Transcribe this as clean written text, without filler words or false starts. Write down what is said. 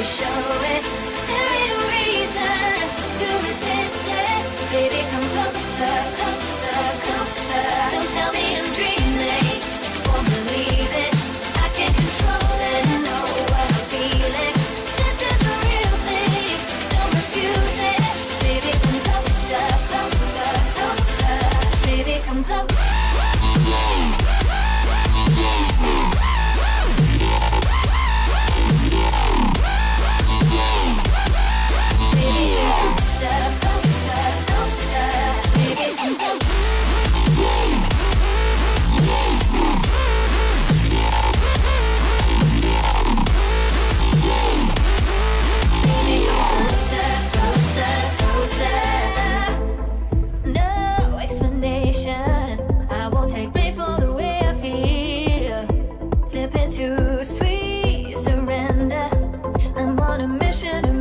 show it. There ain't a reason to resist it. Baby, come closer, closer, closer. Don't tell me I'm dreaming, won't believe it. I can't control it, know what I'm feeling. This is the real thing, don't refuse it. Baby, come closer, closer, closer. Baby, come closer. I won't take blame for the way I feel. Tip into sweet surrender. I'm on a mission.